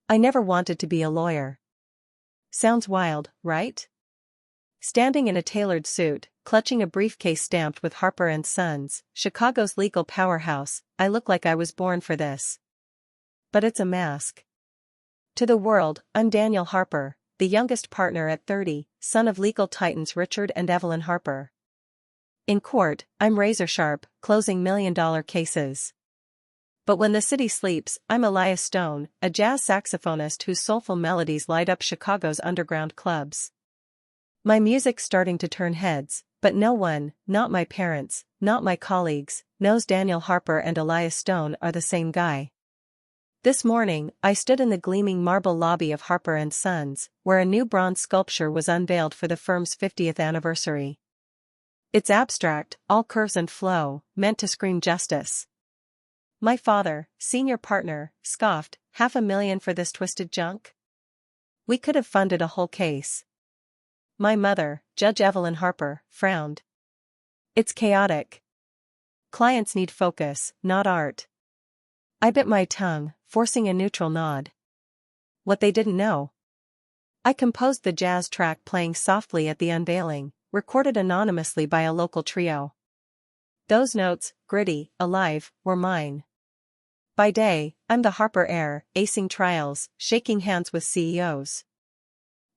I never wanted to be a lawyer. Sounds wild, right? Standing in a tailored suit, clutching a briefcase stamped with Harper & Sons, Chicago's legal powerhouse, I look like I was born for this. But it's a mask. To the world, I'm Daniel Harper, the youngest partner at 30, son of legal titans Richard and Evelyn Harper. In court, I'm razor-sharp, closing million-dollar cases. But when the city sleeps, I'm Elias Stone, a jazz saxophonist whose soulful melodies light up Chicago's underground clubs. My music's starting to turn heads, but no one, not my parents, not my colleagues, knows Daniel Harper and Elias Stone are the same guy. This morning, I stood in the gleaming marble lobby of Harper & Sons, where a new bronze sculpture was unveiled for the firm's 50th anniversary. It's abstract, all curves and flow, meant to scream justice. My father, senior partner, scoffed, $500,000 for this twisted junk? We could have funded a whole case. My mother, Judge Evelyn Harper, frowned. It's chaotic. Clients need focus, not art. I bit my tongue, forcing a neutral nod. What they didn't know. I composed the jazz track playing softly at the unveiling, recorded anonymously by a local trio. Those notes, gritty, alive, were mine. By day, I'm the Harper heir, acing trials, shaking hands with CEOs.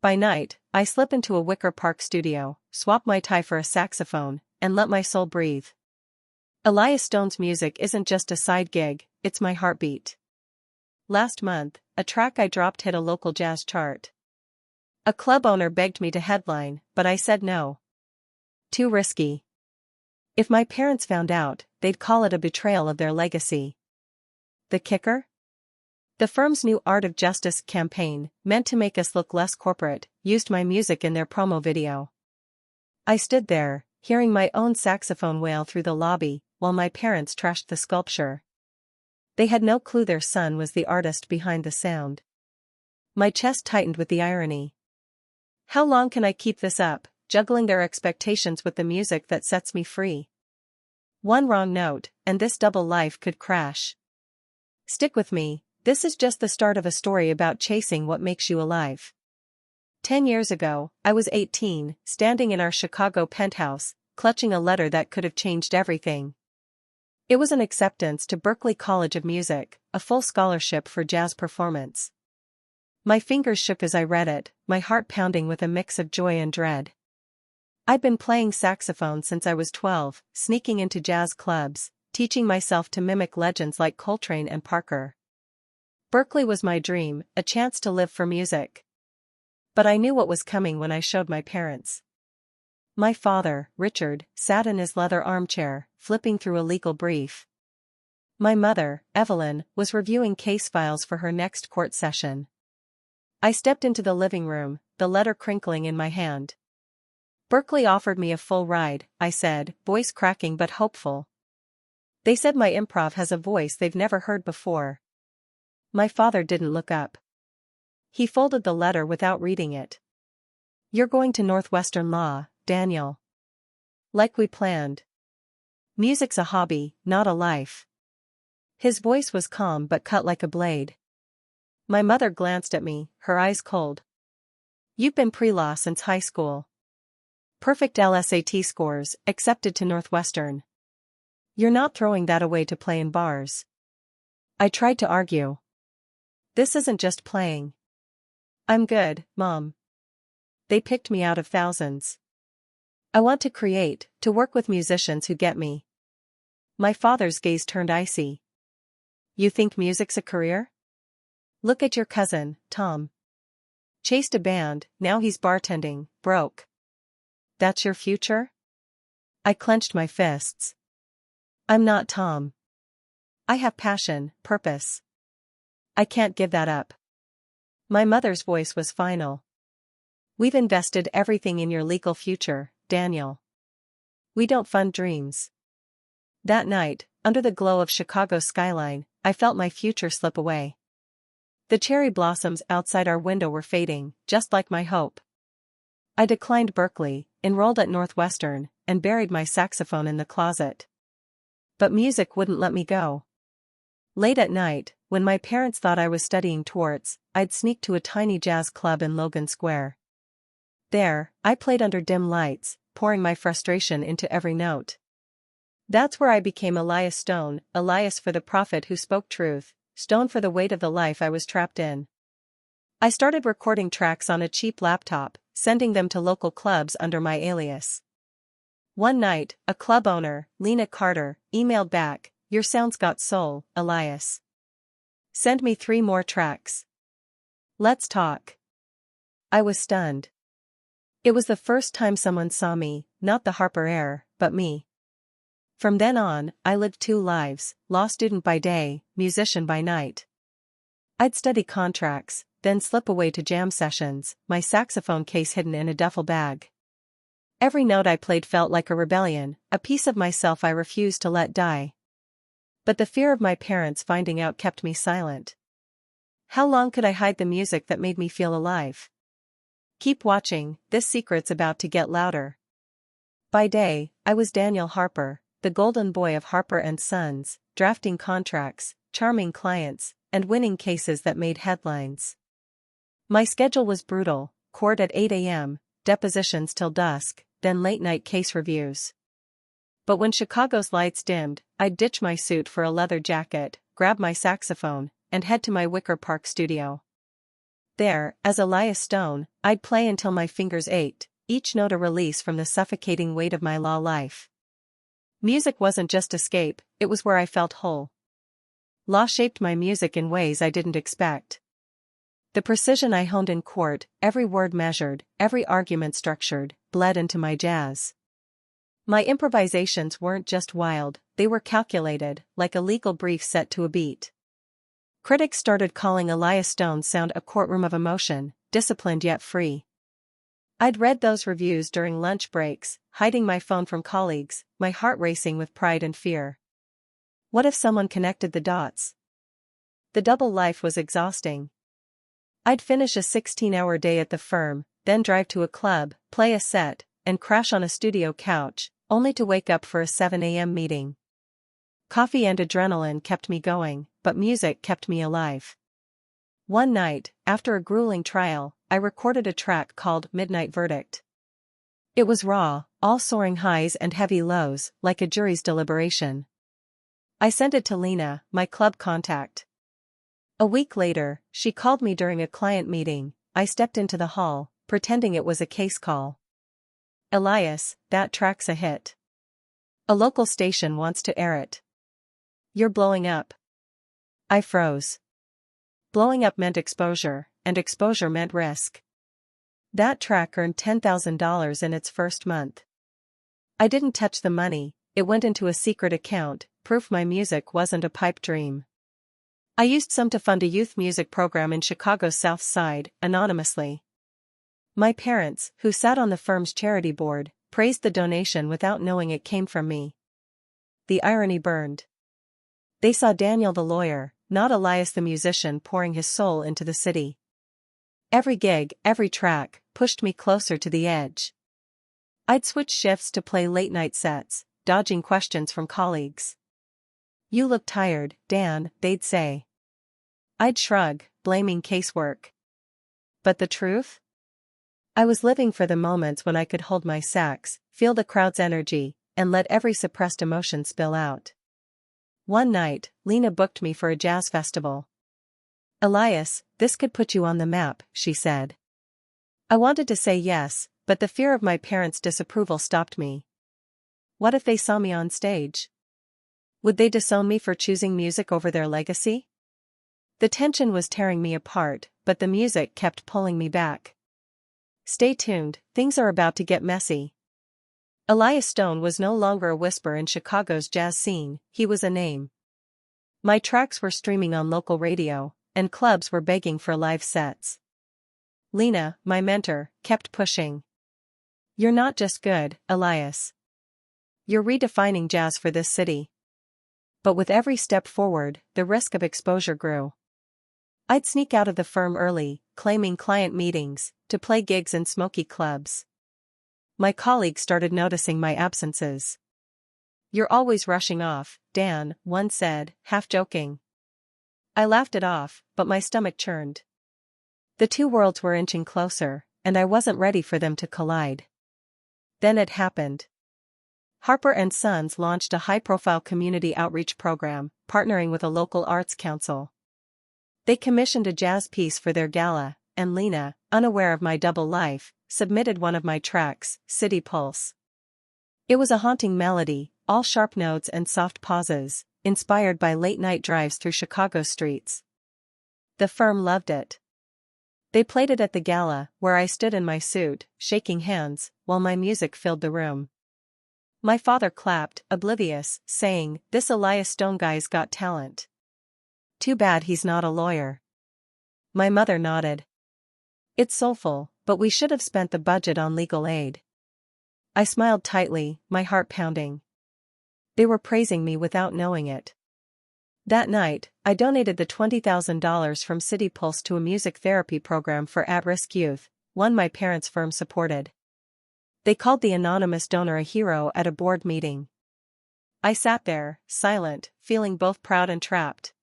By night, I slip into a Wicker Park studio, swap my tie for a saxophone, and let my soul breathe. Elias Stone's music isn't just a side gig, it's my heartbeat. Last month, a track I dropped hit a local jazz chart. A club owner begged me to headline, but I said no. Too risky. If my parents found out, they'd call it a betrayal of their legacy. The kicker? The firm's new Art of Justice campaign, meant to make us look less corporate, used my music in their promo video. I stood there, hearing my own saxophone wail through the lobby, while my parents trashed the sculpture. They had no clue their son was the artist behind the sound. My chest tightened with the irony. How long can I keep this up, juggling their expectations with the music that sets me free? One wrong note, and this double life could crash. Stick with me, this is just the start of a story about chasing what makes you alive. 10 years ago, I was 18, standing in our Chicago penthouse, clutching a letter that could have changed everything. It was an acceptance to Berklee College of Music, a full scholarship for jazz performance. My fingers shook as I read it, my heart pounding with a mix of joy and dread. I'd been playing saxophone since I was 12, sneaking into jazz clubs, teaching myself to mimic legends like Coltrane and Parker. Berklee was my dream, a chance to live for music. But I knew what was coming when I showed my parents. My father, Richard, sat in his leather armchair, flipping through a legal brief. My mother, Evelyn, was reviewing case files for her next court session. I stepped into the living room, the letter crinkling in my hand. Berklee offered me a full ride, I said, voice cracking but hopeful. They said my improv has a voice they've never heard before. My father didn't look up. He folded the letter without reading it. You're going to Northwestern Law, Daniel. Like we planned. Music's a hobby, not a life. His voice was calm but cut like a blade. My mother glanced at me, her eyes cold. You've been pre-law since high school. Perfect LSAT scores, accepted to Northwestern. You're not throwing that away to play in bars. I tried to argue. This isn't just playing. I'm good, Mom. They picked me out of thousands. I want to create, to work with musicians who get me. My father's gaze turned icy. You think music's a career? Look at your cousin, Tom. Chased a band, now he's bartending, broke. That's your future? I clenched my fists. I'm not Tom. I have passion, purpose. I can't give that up. My mother's voice was final. We've invested everything in your legal future, Daniel. We don't fund dreams. That night, under the glow of Chicago's skyline, I felt my future slip away. The cherry blossoms outside our window were fading, just like my hope. I declined Berklee, enrolled at Northwestern, and buried my saxophone in the closet. But music wouldn't let me go. Late at night, when my parents thought I was studying torts, I'd sneak to a tiny jazz club in Logan Square. There, I played under dim lights, pouring my frustration into every note. That's where I became Elias Stone, Elias for the prophet who spoke truth, Stone for the weight of the life I was trapped in. I started recording tracks on a cheap laptop, sending them to local clubs under my alias. One night, a club owner, Lena Carter, emailed back, "Your sound's got soul, Elias. Send me 3 more tracks. Let's talk." I was stunned. It was the first time someone saw me, not the Harper heir, but me. From then on, I lived 2 lives, law student by day, musician by night. I'd study contracts, then slip away to jam sessions, my saxophone case hidden in a duffel bag. Every note I played felt like a rebellion, a piece of myself I refused to let die. But the fear of my parents finding out kept me silent. How long could I hide the music that made me feel alive? Keep watching, this secret's about to get louder. By day, I was Daniel Harper, the golden boy of Harper and Sons, drafting contracts, charming clients, and winning cases that made headlines. My schedule was brutal: court at 8 a.m., depositions till dusk, then late-night case reviews. But when Chicago's lights dimmed, I'd ditch my suit for a leather jacket, grab my saxophone, and head to my Wicker Park studio. There, as Elias Stone, I'd play until my fingers ached, each note a release from the suffocating weight of my law life. Music wasn't just escape, it was where I felt whole. Law shaped my music in ways I didn't expect. The precision I honed in court, every word measured, every argument structured, bled into my jazz. My improvisations weren't just wild, they were calculated, like a legal brief set to a beat. Critics started calling Elias Stone's sound a courtroom of emotion, disciplined yet free. I'd read those reviews during lunch breaks, hiding my phone from colleagues, my heart racing with pride and fear. What if someone connected the dots? The double life was exhausting. I'd finish a 16-hour day at the firm, then drive to a club, play a set, and crash on a studio couch, only to wake up for a 7 a.m. meeting. Coffee and adrenaline kept me going, but music kept me alive. One night, after a grueling trial, I recorded a track called Midnight Verdict. It was raw, all soaring highs and heavy lows, like a jury's deliberation. I sent it to Lena, my club contact. A week later, she called me during a client meeting. I stepped into the hall, pretending it was a case call. "Elias, that track's a hit. A local station wants to air it. You're blowing up." I froze. Blowing up meant exposure, and exposure meant risk. That track earned $10,000 in its first month. I didn't touch the money, it went into a secret account, proof my music wasn't a pipe dream. I used some to fund a youth music program in Chicago's South Side, anonymously. My parents, who sat on the firm's charity board, praised the donation without knowing it came from me. The irony burned. They saw Daniel the lawyer, not Elias the musician pouring his soul into the city. Every gig, every track, pushed me closer to the edge. I'd switch shifts to play late-night sets, dodging questions from colleagues. "You look tired, Dan," they'd say. I'd shrug, blaming casework. But the truth? I was living for the moments when I could hold my sax, feel the crowd's energy, and let every suppressed emotion spill out. One night, Lena booked me for a jazz festival. "Elias, this could put you on the map," she said. I wanted to say yes, but the fear of my parents' disapproval stopped me. What if they saw me on stage? Would they disown me for choosing music over their legacy? The tension was tearing me apart, but the music kept pulling me back. Stay tuned, things are about to get messy. Elias Stone was no longer a whisper in Chicago's jazz scene, he was a name. My tracks were streaming on local radio, and clubs were begging for live sets. Lena, my mentor, kept pushing. "You're not just good, Elias. You're redefining jazz for this city." But with every step forward, the risk of exposure grew. I'd sneak out of the firm early, claiming client meetings, to play gigs in smoky clubs. My colleagues started noticing my absences. "You're always rushing off," Dan, one said, half joking. I laughed it off, but my stomach churned. The two worlds were inching closer, and I wasn't ready for them to collide. Then it happened. Harper & Sons launched a high-profile community outreach program, partnering with a local arts council. They commissioned a jazz piece for their gala, and Lena, unaware of my double life, submitted one of my tracks, City Pulse. It was a haunting melody, all sharp notes and soft pauses, inspired by late-night drives through Chicago streets. The firm loved it. They played it at the gala, where I stood in my suit, shaking hands, while my music filled the room. My father clapped, oblivious, saying, "This Elias Stone guy's got talent. Too bad he's not a lawyer." My mother nodded. "It's soulful, but we should have spent the budget on legal aid." I smiled tightly, my heart pounding. They were praising me without knowing it. That night, I donated the $20,000 from City Pulse to a music therapy program for at-risk youth, one my parents' firm supported. They called the anonymous donor a hero at a board meeting. I sat there, silent, feeling both proud and trapped.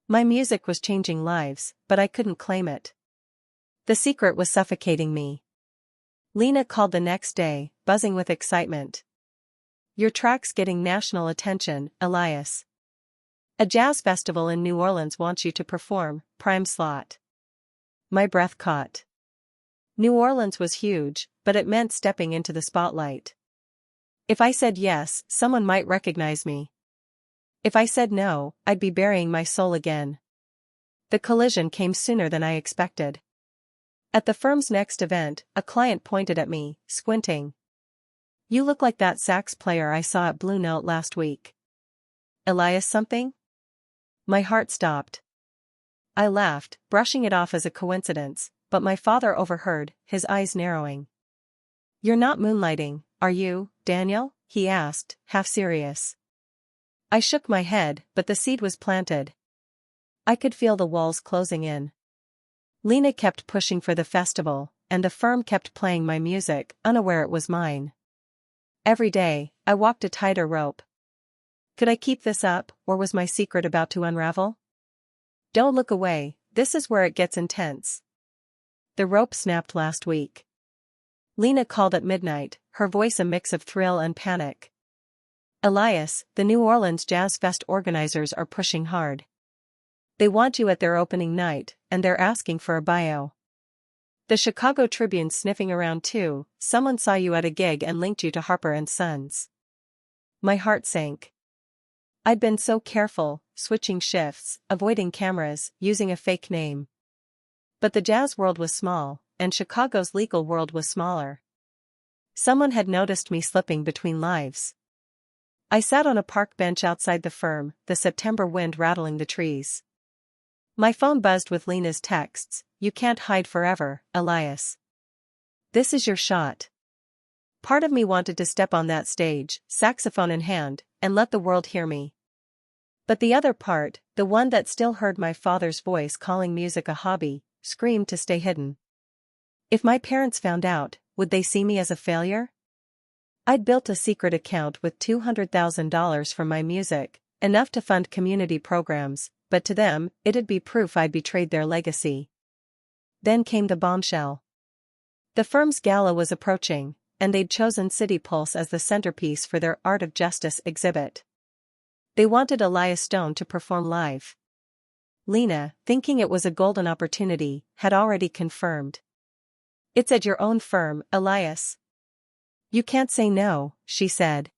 My music was changing lives, but I couldn't claim it. The secret was suffocating me. Lena called the next day, buzzing with excitement. "Your track's getting national attention, Elias. A jazz festival in New Orleans wants you to perform, prime slot." My breath caught. New Orleans was huge, but it meant stepping into the spotlight. If I said yes, someone might recognize me. If I said no, I'd be burying my soul again. The collision came sooner than I expected. At the firm's next event, a client pointed at me, squinting. "You look like that sax player I saw at Blue Note last week." "Elias something?" My heart stopped. I laughed, brushing it off as a coincidence, but my father overheard, his eyes narrowing. "You're not moonlighting, are you, Daniel?" he asked, half serious. I shook my head, but the seed was planted. I could feel the walls closing in. Lena kept pushing for the festival, and the firm kept playing my music, unaware it was mine. Every day, I walked a tighter rope. Could I keep this up, or was my secret about to unravel? "Don't look away, this is where it gets intense." The rope snapped last week. Lena called at midnight, her voice a mix of thrill and panic. "Elias, the New Orleans Jazz Fest organizers are pushing hard. They want you at their opening night, and they're asking for a bio. The Chicago Tribune's sniffing around too, someone saw you at a gig and linked you to Harper & Sons." My heart sank. I'd been so careful, switching shifts, avoiding cameras, using a fake name. But the jazz world was small, and Chicago's legal world was smaller. Someone had noticed me slipping between lives. I sat on a park bench outside the firm, the September wind rattling the trees. My phone buzzed with Lena's texts, "You can't hide forever, Elias. This is your shot." Part of me wanted to step on that stage, saxophone in hand, and let the world hear me. But the other part, the one that still heard my father's voice calling music a hobby, screamed to stay hidden. If my parents found out, would they see me as a failure? I'd built a secret account with $200,000 from my music, enough to fund community programs, but to them, it'd be proof I'd betrayed their legacy. Then came the bombshell. The firm's gala was approaching, and they'd chosen City Pulse as the centerpiece for their Art of Justice exhibit. They wanted Elias Stone to perform live. Lena, thinking it was a golden opportunity, had already confirmed. "It's at your own firm, Elias. You can't say no," she said.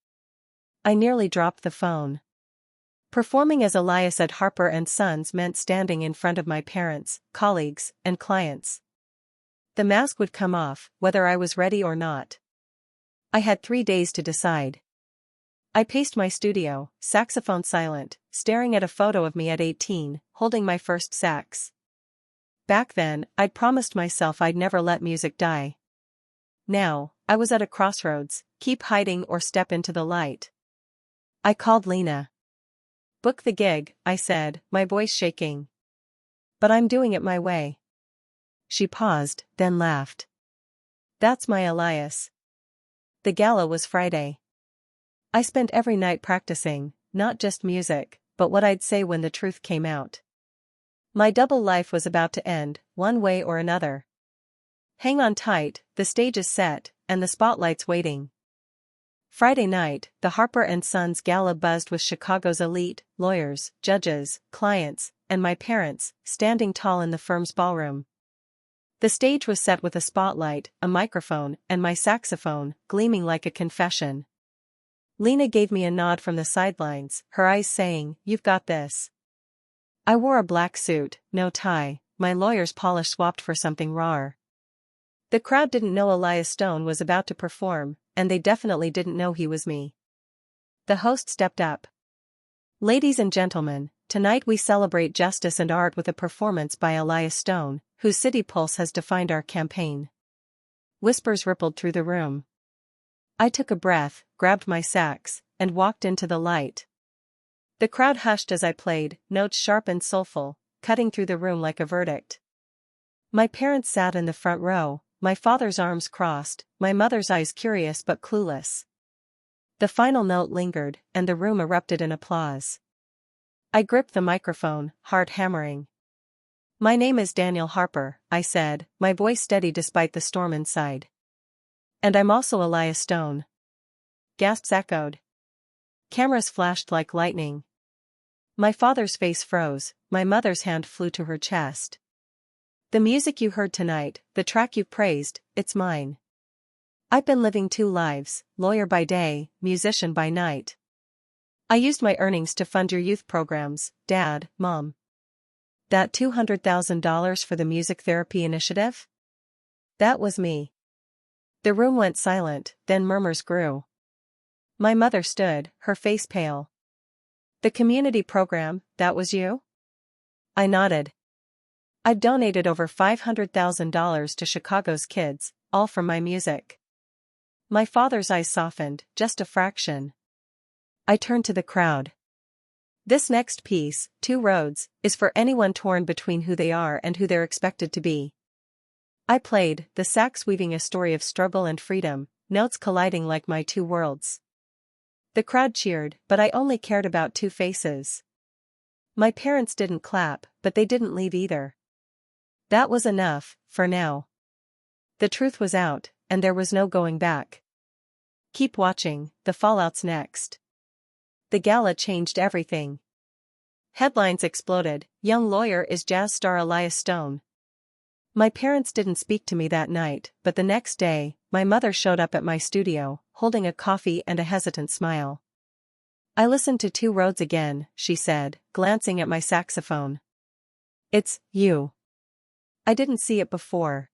I nearly dropped the phone. Performing as Elias at Harper & Sons meant standing in front of my parents, colleagues, and clients. The mask would come off, whether I was ready or not. I had 3 days to decide. I paced my studio, saxophone silent, staring at a photo of me at 18, holding my first sax. Back then, I'd promised myself I'd never let music die. Now, I was at a crossroads, keep hiding or step into the light. I called Lena. "Book the gig," I said, my voice shaking. "But I'm doing it my way." She paused, then laughed. "That's my Elias." The gala was Friday. I spent every night practicing, not just music, but what I'd say when the truth came out. My double life was about to end, one way or another. Hang on tight, the stage is set, and the spotlight's waiting. Friday night, the Harper & Sons gala buzzed with Chicago's elite, lawyers, judges, clients, and my parents, standing tall in the firm's ballroom. The stage was set with a spotlight, a microphone, and my saxophone, gleaming like a confession. Lena gave me a nod from the sidelines, her eyes saying, "You've got this." I wore a black suit, no tie, my lawyer's polish swapped for something rawer. The crowd didn't know Elias Stone was about to perform, and they definitely didn't know he was me. The host stepped up. "Ladies and gentlemen, tonight we celebrate justice and art with a performance by Elias Stone, whose City Pulse has defined our campaign." Whispers rippled through the room. I took a breath, grabbed my sax, and walked into the light. The crowd hushed as I played, notes sharp and soulful, cutting through the room like a verdict. My parents sat in the front row, my father's arms crossed, my mother's eyes curious but clueless. The final note lingered, and the room erupted in applause. I gripped the microphone, heart hammering. "My name is Daniel Harper," I said, my voice steady despite the storm inside. "And I'm also Elias Stone." Gasps echoed. Cameras flashed like lightning. My father's face froze, my mother's hand flew to her chest. "The music you heard tonight, the track you praised, it's mine. I've been living two lives, lawyer by day, musician by night. I used my earnings to fund your youth programs, Dad, Mom. That $200,000 for the music therapy initiative? That was me." The room went silent, then murmurs grew. My mother stood, her face pale. "The community program, that was you?" I nodded. I'd donated over $500,000 to Chicago's kids, all from my music. My father's eyes softened, just a fraction. I turned to the crowd. "This next piece, Two Roads, is for anyone torn between who they are and who they're expected to be." I played, the sax weaving a story of struggle and freedom, notes colliding like my two worlds. The crowd cheered, but I only cared about two faces. My parents didn't clap, but they didn't leave either. That was enough, for now. The truth was out, and there was no going back. Keep watching, the fallout's next. The gala changed everything. Headlines exploded, "Young lawyer is jazz star Elias Stone." My parents didn't speak to me that night, but the next day, my mother showed up at my studio, holding a coffee and a hesitant smile. "I listened to Two Roads again," she said, glancing at my saxophone. "It's you. I didn't see it before."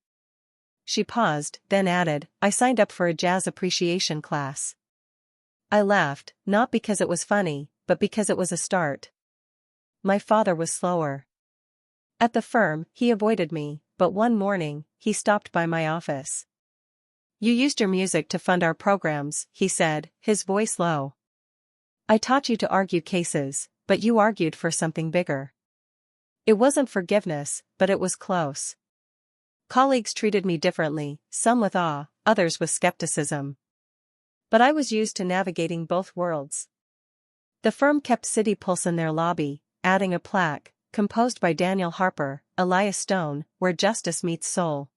She paused, then added, "I signed up for a jazz appreciation class." I laughed, not because it was funny, but because it was a start. My father was slower. At the firm, he avoided me, but one morning, he stopped by my office. "You used your music to fund our programs," he said, his voice low. "I taught you to argue cases, but you argued for something bigger." It wasn't forgiveness, but it was close. Colleagues treated me differently, some with awe, others with skepticism. But I was used to navigating both worlds. The firm kept City Pulse in their lobby, adding a plaque, composed by Daniel Harper, Elias Stone, "Where Justice Meets Soul."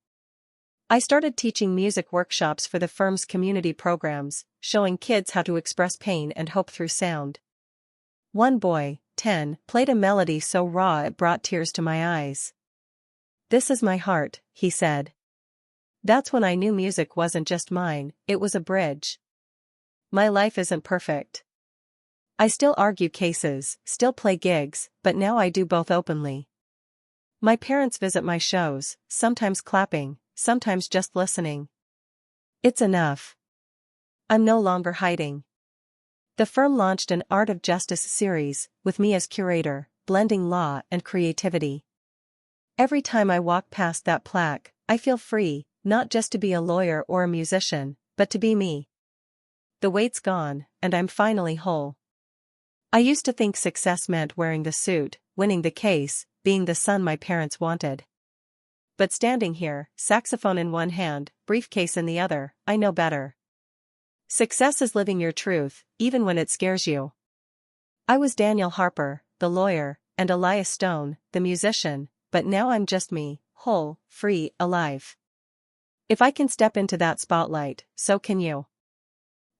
I started teaching music workshops for the firm's community programs, showing kids how to express pain and hope through sound. One boy, 10, played a melody so raw it brought tears to my eyes. "This is my heart," he said. That's when I knew music wasn't just mine, it was a bridge. My life isn't perfect. I still argue cases, still play gigs, but now I do both openly. My parents visit my shows, sometimes clapping, sometimes just listening. It's enough. I'm no longer hiding. The firm launched an Art of Justice series, with me as curator, blending law and creativity. Every time I walk past that plaque, I feel free, not just to be a lawyer or a musician, but to be me. The weight's gone, and I'm finally whole. I used to think success meant wearing the suit, winning the case, being the son my parents wanted. But standing here, saxophone in one hand, briefcase in the other, I know better. Success is living your truth, even when it scares you. I was Daniel Harper, the lawyer, and Elias Stone, the musician, but now I'm just me, whole, free, alive. If I can step into that spotlight, so can you.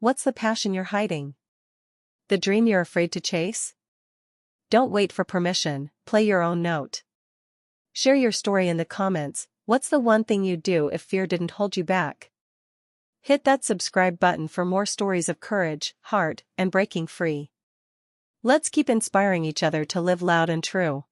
What's the passion you're hiding? The dream you're afraid to chase? Don't wait for permission, play your own note. Share your story in the comments. What's the one thing you'd do if fear didn't hold you back? Hit that subscribe button for more stories of courage, heart, and breaking free. Let's keep inspiring each other to live loud and true.